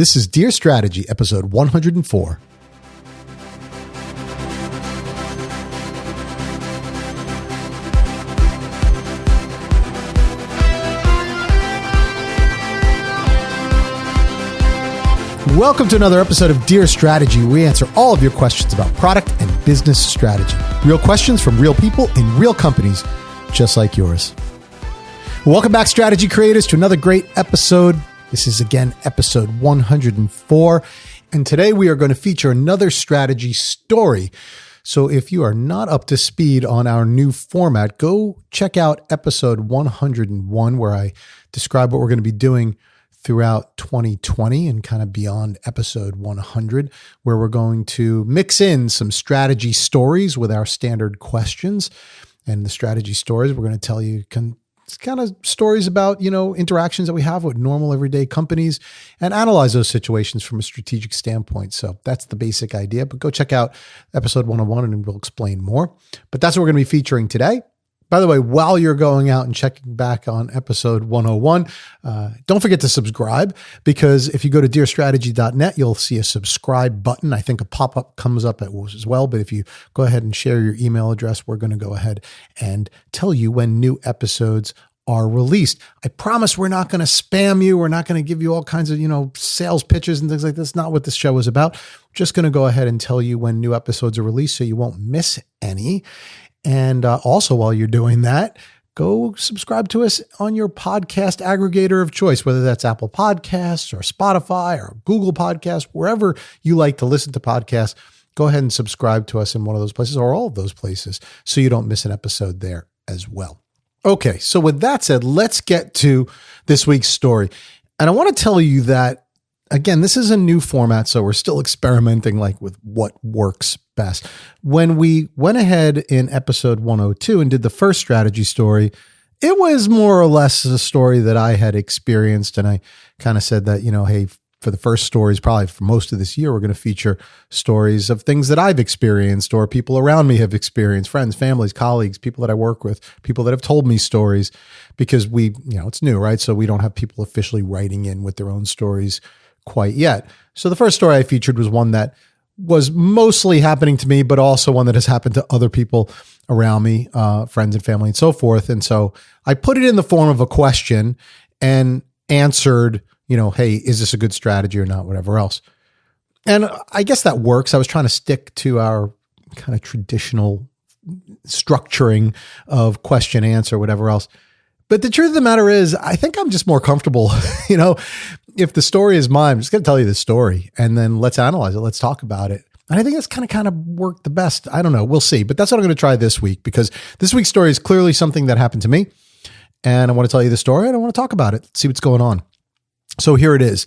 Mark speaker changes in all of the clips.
Speaker 1: This is Dear Strategy, episode 104. Welcome to another episode of Dear Strategy. We answer all of your questions about product and business strategy. Real questions from real people in real companies, just like yours. Welcome back, strategy creators, to another great episode. This is, again, episode 104. And today we are going to feature another strategy story. So if you are not up to speed on our new format, go check out episode 101, where I describe what we're going to be doing throughout 2020 and kind of beyond episode 100, where we're going to mix in some strategy stories with our standard questions. And the strategy stories, we're going to tell you kind of stories about, interactions that we have with normal everyday companies and analyze those situations from a strategic standpoint. So that's the basic idea, but go check out episode 101 and we'll explain more. But that's what we're going to be featuring today. By the way, while you're going out and checking back on episode 101, don't forget to subscribe, because if you go to dearstrategy.net, you'll see a subscribe button. I think a pop-up comes up as well, but if you go ahead and share your email address, we're going to go ahead and tell you when new episodes are released. I promise we're not going to spam you. We're not going to give you all kinds of, sales pitches and things like this. Not what this show is about. We're just going to go ahead and tell you when new episodes are released so you won't miss any. And also, while you're doing that, go subscribe to us on your podcast aggregator of choice, whether that's Apple Podcasts or Spotify or Google Podcasts, wherever you like to listen to podcasts. Go ahead and subscribe to us in one of those places or all of those places so you don't miss an episode there as well. Okay, so with that said, let's get to this week's story. And I want to tell you that, again, this is a new format, so we're still experimenting with what works best. When we went ahead in episode 102 and did the first strategy story, it was more or less a story that I had experienced. And I kind of said that, hey, for the first stories, probably for most of this year, we're going to feature stories of things that I've experienced or people around me have experienced, friends, families, colleagues, people that I work with, people that have told me stories, because it's new, right? So we don't have people officially writing in with their own stories quite yet. So the first story I featured was one that was mostly happening to me, but also one that has happened to other people around me, friends and family and so forth. And so I put it in the form of a question and answered, hey, is this a good strategy or not, whatever else. And I guess that works. I was trying to stick to our kind of traditional structuring of question, answer, whatever else. But the truth of the matter is, I think I'm just more comfortable, if the story is mine, I'm just going to tell you the story and then let's analyze it. Let's talk about it. And I think that's kind of worked the best. I don't know. We'll see. But that's what I'm going to try this week, because this week's story is clearly something that happened to me. And I want to tell you the story and I want to talk about it. Let's see what's going on. So here it is.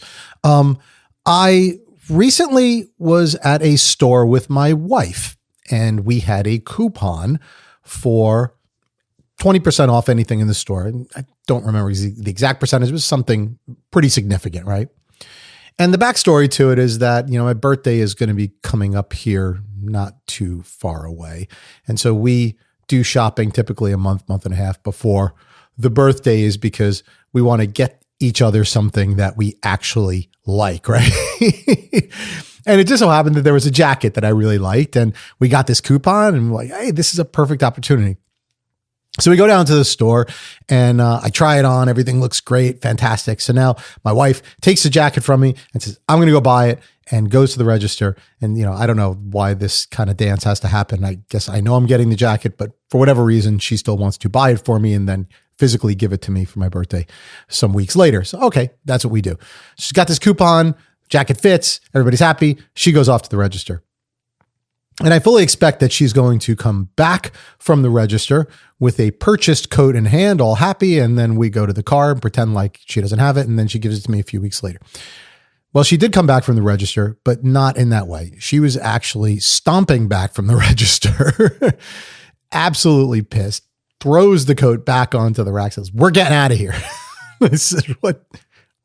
Speaker 1: I recently was at a store with my wife and we had a coupon for 20% off anything in the store. And I don't remember the exact percentage. It was something pretty significant, right? And the backstory to it is that, my birthday is going to be coming up here not too far away. And so we do shopping typically a month and a half before the birthday is, because we want to get each other something that we actually like, right? And it just so happened that there was a jacket that I really liked and we got this coupon and we're like, hey, this is a perfect opportunity. So we go down to the store and I try it on. Everything looks great. Fantastic. So now my wife takes the jacket from me and says, I'm going to go buy it, and goes to the register. And, I don't know why this kind of dance has to happen. I guess I know I'm getting the jacket, but for whatever reason, she still wants to buy it for me and then physically give it to me for my birthday some weeks later. So, okay, that's what we do. She's got this coupon, jacket fits, everybody's happy. She goes off to the register. And I fully expect that she's going to come back from the register with a purchased coat in hand, all happy. And then we go to the car and pretend like she doesn't have it. And then she gives it to me a few weeks later. Well, she did come back from the register, but not in that way. She was actually stomping back from the register, absolutely pissed, throws the coat back onto the rack, says, we're getting out of here. I said,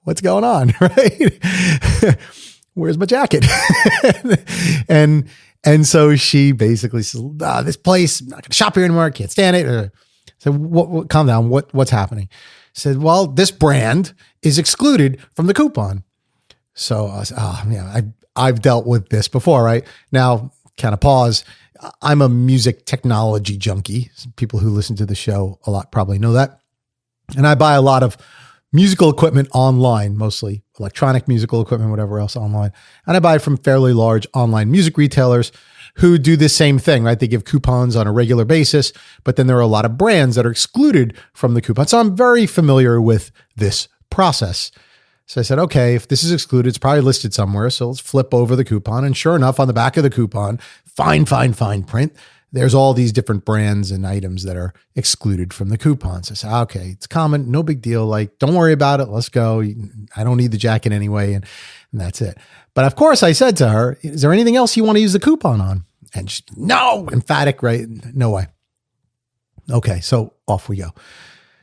Speaker 1: what's going on? Right? Where's my jacket? And so she basically says, this place, I'm not going to shop here anymore. I can't stand it. So calm down. What's happening? Said, well, this brand is excluded from the coupon. So I've dealt with this before, right? Now, kind of pause. I'm a music technology junkie. People who listen to the show a lot probably know that. And I buy a lot of musical equipment online, mostly electronic musical equipment, whatever else online. And I buy it from fairly large online music retailers who do the same thing, right? They give coupons on a regular basis, but then there are a lot of brands that are excluded from the coupon. So I'm very familiar with this process. So I said, okay, if this is excluded, it's probably listed somewhere. So let's flip over the coupon. And sure enough, on the back of the coupon, fine print, there's all these different brands and items that are excluded from the coupon. So I said, okay, it's common, no big deal. Like, don't worry about it. Let's go. I don't need the jacket anyway. And that's it. But of course I said to her, is there anything else you want to use the coupon on? And she, no, emphatic, right? No way. Okay. So off we go.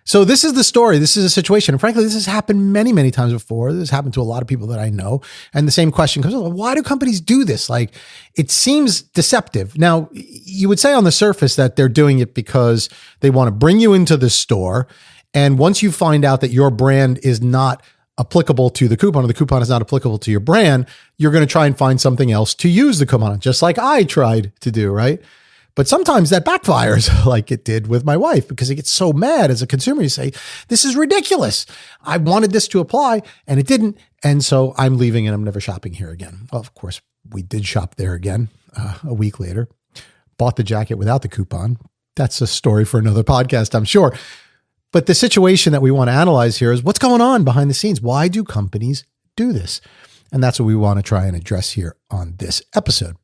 Speaker 1: So this is the story. This is a situation. And frankly, this has happened many, many times before. This has happened to a lot of people that I know. And the same question comes up, why do companies do this? Like, it seems deceptive. Now, you would say on the surface that they're doing it because they want to bring you into the store. And once you find out that your brand is not applicable to the coupon, or the coupon is not applicable to your brand, you're going to try and find something else to use the coupon on, just like I tried to do, right? But sometimes that backfires like it did with my wife, because it gets so mad as a consumer. You say, this is ridiculous. I wanted this to apply and it didn't. And so I'm leaving and I'm never shopping here again. Well, of course, we did shop there again a week later, bought the jacket without the coupon. That's a story for another podcast, I'm sure. But the situation that we want to analyze here is what's going on behind the scenes. Why do companies do this? And that's what we want to try and address here on this episode.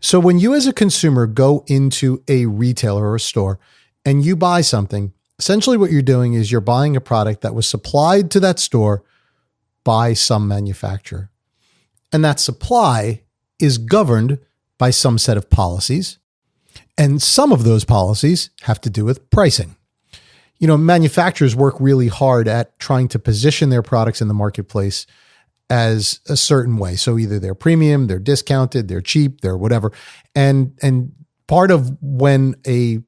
Speaker 1: So when you as a consumer go into a retailer or a store and you buy something, essentially what you're doing is you're buying a product that was supplied to that store by some manufacturer. And that supply is governed by some set of policies. And some of those policies have to do with pricing. You know, manufacturers work really hard at trying to position their products in the marketplace as a certain way. So either they're premium, they're discounted, they're cheap, they're whatever. And part of when a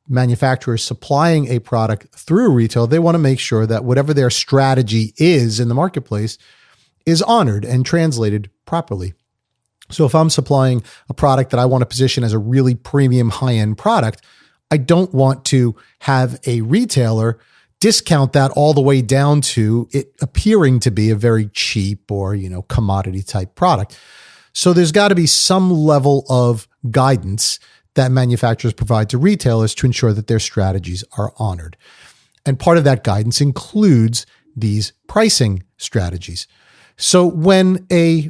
Speaker 1: manufacturer is supplying a product through retail, they want to make sure that whatever their strategy is in the marketplace is honored and translated properly. So if I'm supplying a product that I want to position as a really premium high-end product, I don't want to have a retailer discount that all the way down to it appearing to be a very cheap or, commodity type product. So there's got to be some level of guidance that manufacturers provide to retailers to ensure that their strategies are honored. And part of that guidance includes these pricing strategies. So when a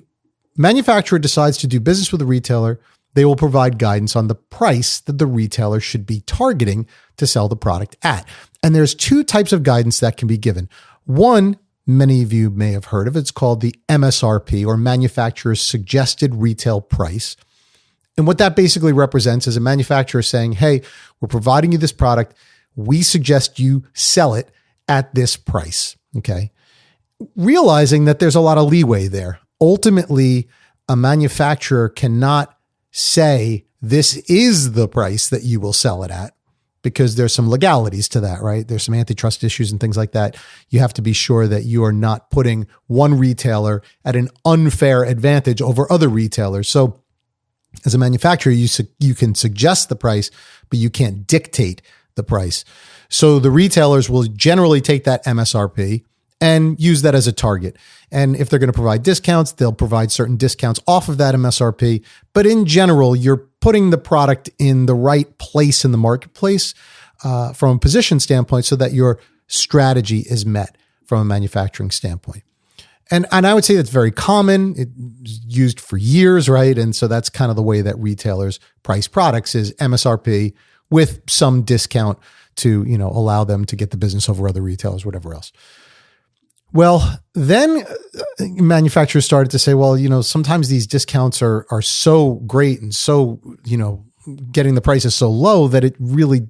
Speaker 1: manufacturer decides to do business with a retailer, they will provide guidance on the price that the retailer should be targeting to sell the product at. And there's two types of guidance that can be given. One, many of you may have heard of, it's called the MSRP, or manufacturer's suggested retail price. And what that basically represents is a manufacturer saying, hey, we're providing you this product. We suggest you sell it at this price. Okay. Realizing that there's a lot of leeway there. Ultimately, a manufacturer cannot say this is the price that you will sell it at, because there's some legalities to that, right? There's some antitrust issues and things like that. You have to be sure that you are not putting one retailer at an unfair advantage over other retailers. So as a manufacturer, you can suggest the price, but you can't dictate the price. So the retailers will generally take that MSRP and use that as a target. And if they're going to provide discounts, they'll provide certain discounts off of that MSRP. But in general, you're putting the product in the right place in the marketplace from a position standpoint so that your strategy is met from a manufacturing standpoint. And I would say that's very common. It's used for years, right? And so that's kind of the way that retailers price products is MSRP with some discount to, allow them to get the business over other retailers, whatever else. Well, then manufacturers started to say, well, sometimes these discounts are so great and so, getting the prices so low that it really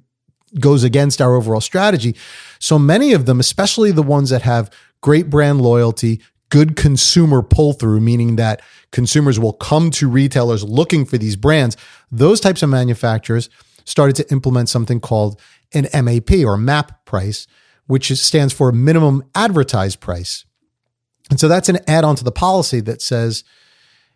Speaker 1: goes against our overall strategy. So many of them, especially the ones that have great brand loyalty, good consumer pull-through, meaning that consumers will come to retailers looking for these brands, those types of manufacturers started to implement something called an MAP or MAP price, which stands for minimum advertised price. And so that's an add-on to the policy that says,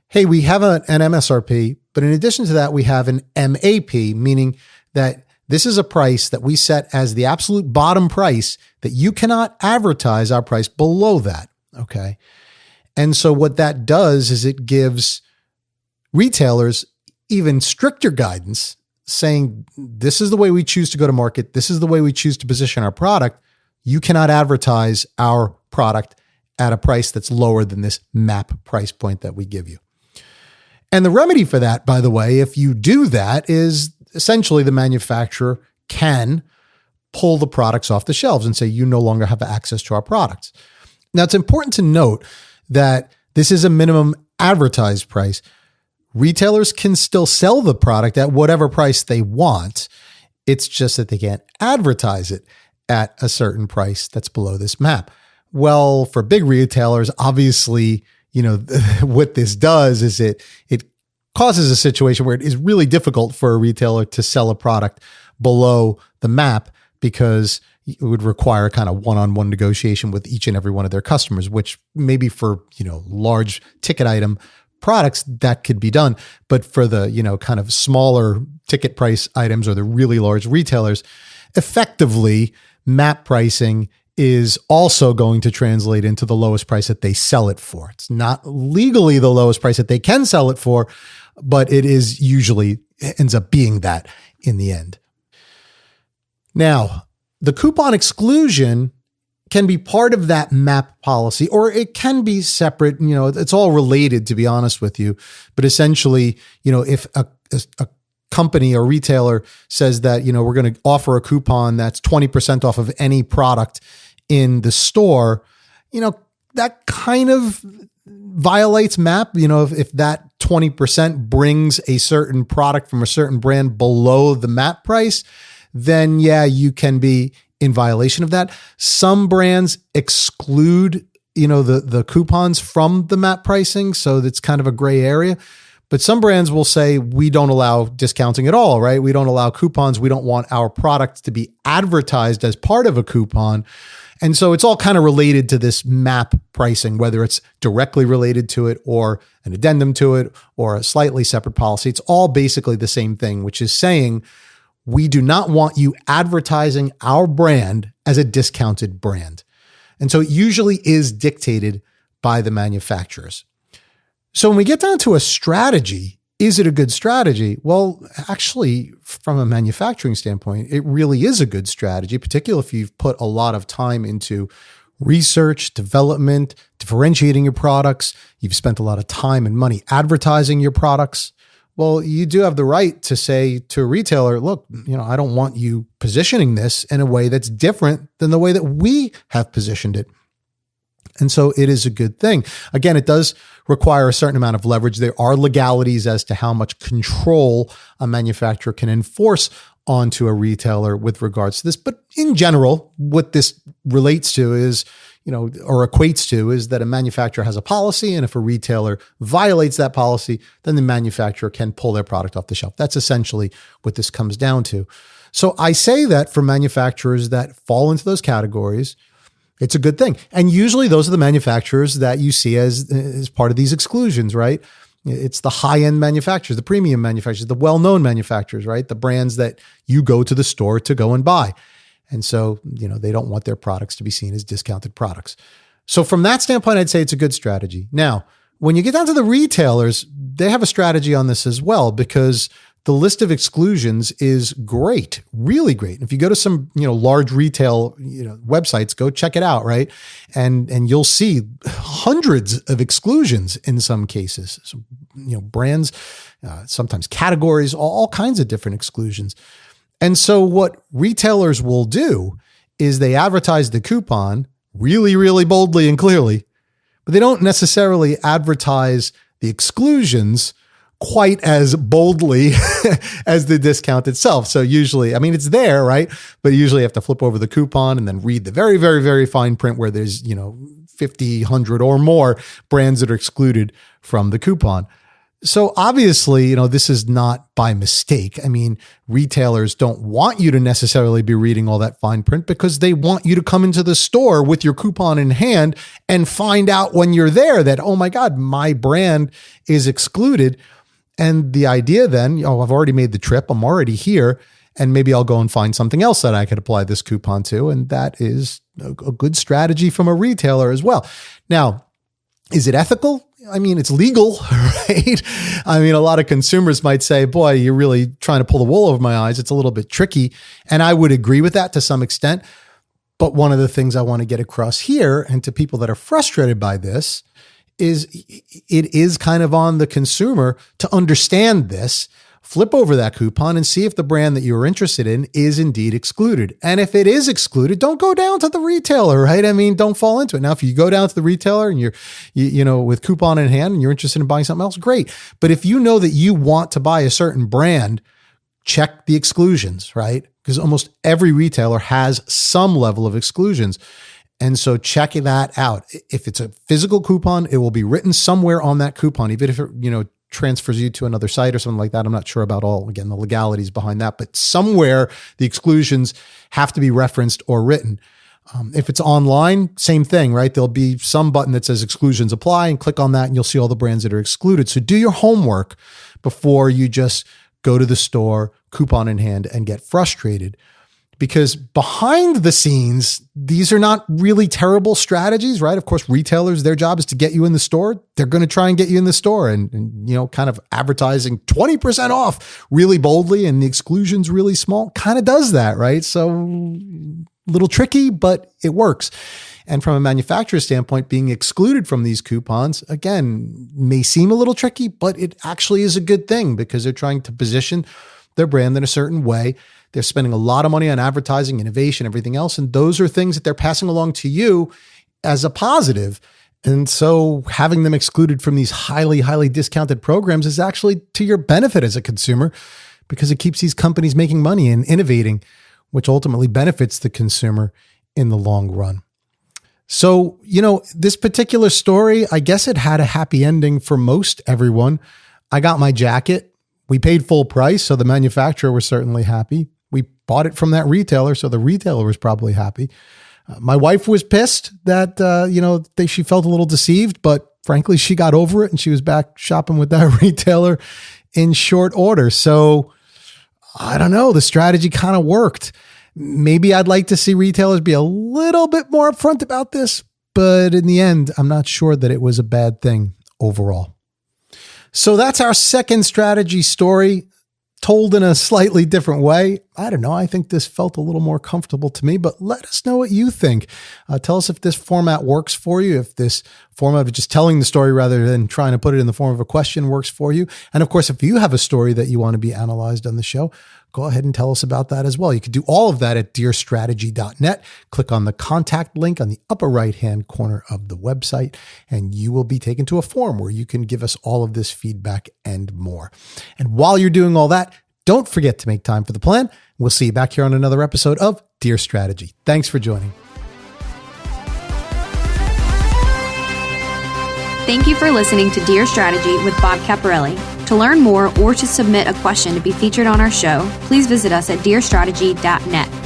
Speaker 1: hey, we have an MSRP, but in addition to that, we have an MAP, meaning that this is a price that we set as the absolute bottom price that you cannot advertise our price below that. Okay. And so what that does is it gives retailers even stricter guidance saying, this is the way we choose to go to market. This is the way we choose to position our product. You cannot advertise our product at a price that's lower than this MAP price point that we give you. And the remedy for that, by the way, if you do that, is essentially the manufacturer can pull the products off the shelves and say, you no longer have access to our products. Now, it's important to note that this is a minimum advertised price. Retailers can still sell the product at whatever price they want. It's just that they can't advertise it at a certain price that's below this MAP. Well, for big retailers, obviously, what this does is it causes a situation where it is really difficult for a retailer to sell a product below the MAP because it would require kind of one-on-one negotiation with each and every one of their customers, which maybe for, large ticket item products that could be done. But for the, kind of smaller ticket price items or the really large retailers, effectively MAP pricing is also going to translate into the lowest price that they sell it for. It's not legally the lowest price that they can sell it for, but it is usually ends up being that in the end. Now, the coupon exclusion can be part of that MAP policy, or it can be separate. It's all related, to be honest with you. But essentially, if a company or retailer says that, we're going to offer a coupon that's 20% off of any product in the store, that kind of violates MAP. If that 20% brings a certain product from a certain brand below the MAP price, then yeah, you can be in violation of that. Some brands exclude, the coupons from the MAP pricing. So that's kind of a gray area. But some brands will say, we don't allow discounting at all, right? We don't allow coupons. We don't want our product to be advertised as part of a coupon. And so it's all kind of related to this MAP pricing, whether it's directly related to it or an addendum to it or a slightly separate policy. It's all basically the same thing, which is saying we do not want you advertising our brand as a discounted brand. And so it usually is dictated by the manufacturers. So when we get down to a strategy, is it a good strategy? Well, actually, from a manufacturing standpoint, it really is a good strategy, particularly if you've put a lot of time into research, development, differentiating your products. You've spent a lot of time and money advertising your products. Well, you do have the right to say to a retailer, look, I don't want you positioning this in a way that's different than the way that we have positioned it. And so it is a good thing. Again, it does require a certain amount of leverage. There are legalities as to how much control a manufacturer can enforce onto a retailer with regards to this. But in general, what this relates to is, or equates to, is that a manufacturer has a policy. And if a retailer violates that policy, then the manufacturer can pull their product off the shelf. That's essentially what this comes down to. So I say that for manufacturers that fall into those categories, it's a good thing. And usually those are the manufacturers that you see as part of these exclusions, right? It's the high-end manufacturers, the premium manufacturers, the well-known manufacturers, right? The brands that you go to the store to go and buy. And so, they don't want their products to be seen as discounted products. So from that standpoint, I'd say it's a good strategy. Now, when you get down to the retailers, they have a strategy on this as well, because the list of exclusions is great, really great. If you go to some, large retail, websites, go check it out, right? And you'll see hundreds of exclusions in some cases. So, brands, sometimes categories, all kinds of different exclusions. And so what retailers will do is they advertise the coupon really, really boldly and clearly, but they don't necessarily advertise the exclusions quite as boldly as the discount itself. So usually, it's there, right? But usually you have to flip over the coupon and then read the very, very, very fine print where there's, 50, 100 or more brands that are excluded from the coupon. So obviously, this is not by mistake. I mean, retailers don't want you to necessarily be reading all that fine print because they want you to come into the store with your coupon in hand and find out when you're there that, oh my God, my brand is excluded. And the idea then, I've already made the trip. I'm already here. And maybe I'll go and find something else that I could apply this coupon to. And that is a good strategy from a retailer as well. Now, is it ethical? I mean, it's legal, right? I mean, a lot of consumers might say, boy, you're really trying to pull the wool over my eyes. It's a little bit tricky. And I would agree with that to some extent. But one of the things I want to get across here, and to people that are frustrated by this, is it is kind of on the consumer to understand this. Flip over that coupon and see if the brand that you're interested in is indeed excluded. And if it is excluded, don't go down to the retailer, right? I mean, don't fall into it. Now, if you go down to the retailer and you're with coupon in hand and you're interested in buying something else, great. But if you know that you want to buy a certain brand, check the exclusions, right? Because almost every retailer has some level of exclusions. And so check that out. If it's a physical coupon, it will be written somewhere on that coupon, even if it, transfers you to another site or something like that. I'm not sure about the legalities behind that, but somewhere the exclusions have to be referenced or written. If it's online, same thing, right? There'll be some button that says exclusions apply, and click on that and you'll see all the brands that are excluded. So do your homework before you just go to the store, coupon in hand, and get frustrated. Because behind the scenes, these are not really terrible strategies, right? Of course, retailers, their job is to get you in the store. They're going to try and get you in the store and kind of advertising 20% off really boldly and the exclusions really small kind of does that, right? So a little tricky, but it works. And from a manufacturer standpoint, being excluded from these coupons, again, may seem a little tricky, but it actually is a good thing because they're trying to position their brand in a certain way. They're spending a lot of money on advertising, innovation, everything else. And those are things that they're passing along to you as a positive. And so having them excluded from these highly, highly discounted programs is actually to your benefit as a consumer because it keeps these companies making money and innovating, which ultimately benefits the consumer in the long run. So, this particular story, I guess it had a happy ending for most everyone. I got my jacket. We paid full price, so the manufacturer was certainly happy. We bought it from that retailer, so the retailer was probably happy. My wife was pissed that, she felt a little deceived, but frankly, she got over it and she was back shopping with that retailer in short order. So I don't know, the strategy kind of worked. Maybe I'd like to see retailers be a little bit more upfront about this, but in the end, I'm not sure that it was a bad thing overall. So that's our second strategy story, told in a slightly different way. I don't know. I think this felt a little more comfortable to me, but let us know what you think. Tell us if this format works for you, if this format of just telling the story rather than trying to put it in the form of a question works for you. And of course, if you have a story that you want to be analyzed on the show, go ahead and tell us about that as well. You can do all of that at dearstrategy.net. Click on the contact link on the upper right-hand corner of the website, and you will be taken to a form where you can give us all of this feedback and more. And while you're doing all that, don't forget to make time for the plan. We'll see you back here on another episode of Dear Strategy. Thanks for joining.
Speaker 2: Thank you for listening to Dear Strategy with Bob Caparelli. To learn more or to submit a question to be featured on our show, please visit us at dearstrategy.net.